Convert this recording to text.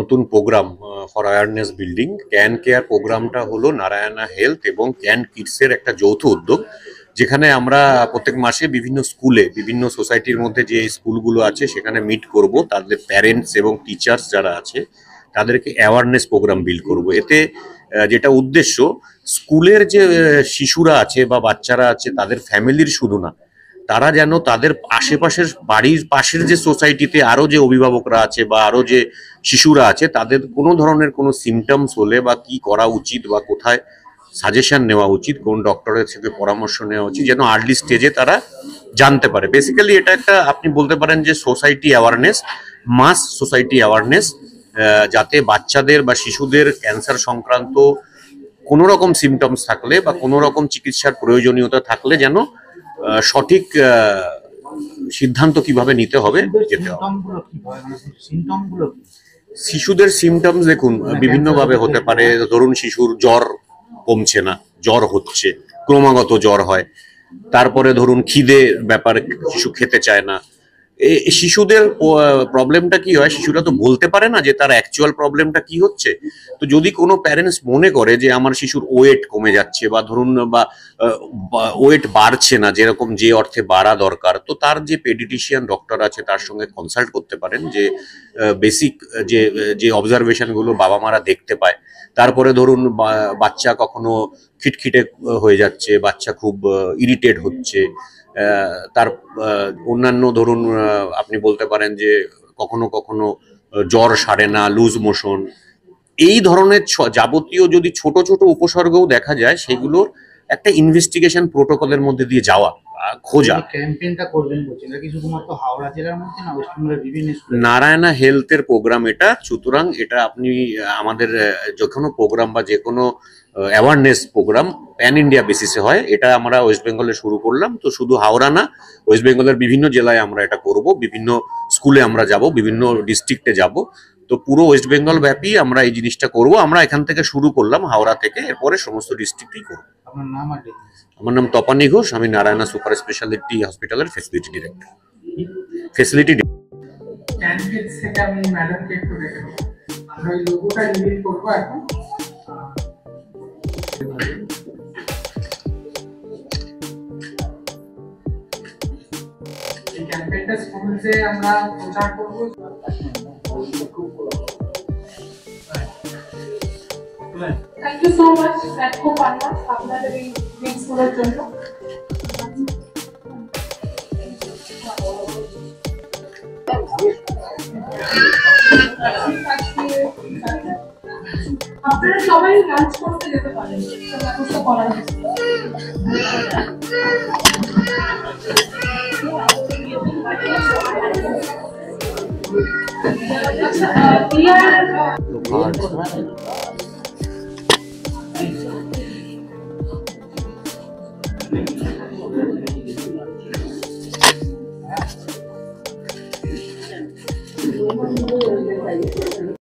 নতুন program for awareness building. Can care প্রোগ্রামটা হলো নারায়ণা হেলথ এবং ক্যান কিডসের একটা যৌথ উদ্যোগ, যেখানে আমরা প্রত্যেক মাসে বিভিন্ন স্কুলে, বিভিন্ন সোসাইটির মধ্যে যে স্কুলগুলো আছে সেখানে মিট করব, তাদের প্যারেন্টস এবং টিচার্স যারা আছে তাদেরকে অ্যাওয়ারনেস প্রোগ্রাম বিল্ড করব। এতে যেটা উদ্দেশ্য, স্কুলের যে শিশুরা আছে বা বাচ্চারা আছে তাদের ফ্যামিলির শুধু না, তারা যেন তাদের আশেপাশের বাড়ির পাশের যে সোসাইটিতে আরো যে অভিভাবকরা আছে বা আরো যে শিশুরা আছে তাদের কোনো ধরনের কোনো সিমটমস হলে বা কি করা উচিত বা কোথায় সাজেশন নেওয়া উচিত, কোন ডক্টরের সাথে পরামর্শ নেওয়া উচিত, যেন আর্লি স্টেজে তারা জানতে পারে। বেসিক্যালি এটা একটা আপনি বলতে পারেন যে সোসাইটি অ্যাওয়ারনেস, মাস সোসাইটি অ্যাওয়ারনেস, যাতে বাচ্চাদের বা শিশুদের ক্যান্সার সংক্রান্ত কোনো রকম সিমটমস থাকলে বা কোনো রকম চিকিৎসার প্রয়োজনীয়তা থাকলে যেন সঠিক সিদ্ধান্ত কিভাবে নিতে হবে যেতে হবে। শিশুদের সিমটমস দেখুন বিভিন্নভাবে হতে পারে। ধরুন শিশুর জ্বর কমছে না, জ্বর হচ্ছে, ক্রমাগত জ্বর হয়। তারপরে ধরুন খিদে ব্যাপারে, শিশু খেতে চায় না। শিশুদের প্রবলেমটা কি হয়, শিশুরা তো বলতে পারে না যে তার অ্যাকচুয়াল প্রবলেমটা কি হচ্ছে। তো যদি কোনো প্যারেন্টস মনে করে যে আমার শিশুর ওয়েট কমে যাচ্ছে বা ধরুন বা ওয়েট বাড়ছে না যেরকম যে অর্থে বাড়া দরকার, তো তার যে পেডিয়াট্রিশিয়ান ডক্টর আছে তার সঙ্গে কনসাল্ট করতে পারেন, যে বেসিক যে অবজারভেশনগুলো বাবা মারা দেখতে পায়। তারপরে ধরুন বাচ্চা কখনো খিটখিটে হয়ে যাচ্ছে, বাচ্চা খুব ইরিটেট হচ্ছে, তার অন্যান্য ধরুন আপনি বলতে পারেন যে কখনো কখনো জ্বর সারে না, লুজ মোশন, এই ধরনের যাবতীয় যদি ছোট ছোট উপসর্গও দেখা যায় সেগুলোর একটা ইনভেস্টিগেশন প্রোটোকলের মধ্যে দিয়ে যাওয়া, খোঁজা। ক্যাম্পেইনটা করবেন বলছেন নাকি শুধুমাত্র হাওড়া জেলার মধ্যে না, ওয়েস্টবেঙ্গলের বিভিন্ন নারায়ণা হেলথের প্রোগ্রাম এটা, সুতরাং এটা আপনি আমাদের যে কোনো প্রোগ্রাম বা যে কোনো অ্যাওয়ারনেস প্রোগ্রাম প্যান ইন্ডিয়া বেসিসে হয়। এটা আমরা ওয়েস্ট বেঙ্গলে শুরু করলাম, তো শুধু হাওড়া না, ওয়েস্ট বেঙ্গলের বিভিন্ন জেলায় আমরা এটা করব, বিভিন্ন স্কুলে আমরা যাব, বিভিন্ন ডিস্ট্রিক্টে যাব। তো পুরো ওয়েস্ট বেঙ্গল ব্যাপী আমরা এই জিনিসটা করব। আমরা এখান থেকে শুরু করলাম হাওড়া থেকে, এরপরে সমস্ত ডিস্ট্রিক্টেই করব। আপনার নাম আর আমার নাম তপানি ঘোষ, আমি নারায়ণা সুপার স্পেশালিটি হসপিটালের ফ্যাসিলিটি ডিরেক্টর। ফ্যাসিলিটি ক্যান্ডিডেটস থেকে আমি ম্যাডামকে একটু দেখব। আমরা এই লোগোটা রিভিল করব এখন। এই ক্যাম্পেইনটা স্কুলে আমরা প্রচার করব। থ্যাংক ইউ সো মাচ ল্যাটকো ফার্মাস আপনাদের এই ড্রিঙ্কসগুলোর জন্য। আপনারা সবাই লাঞ্চ করতে যেতে পারেন, ব্যবস্থা করা হয়েছে। আচ্ছা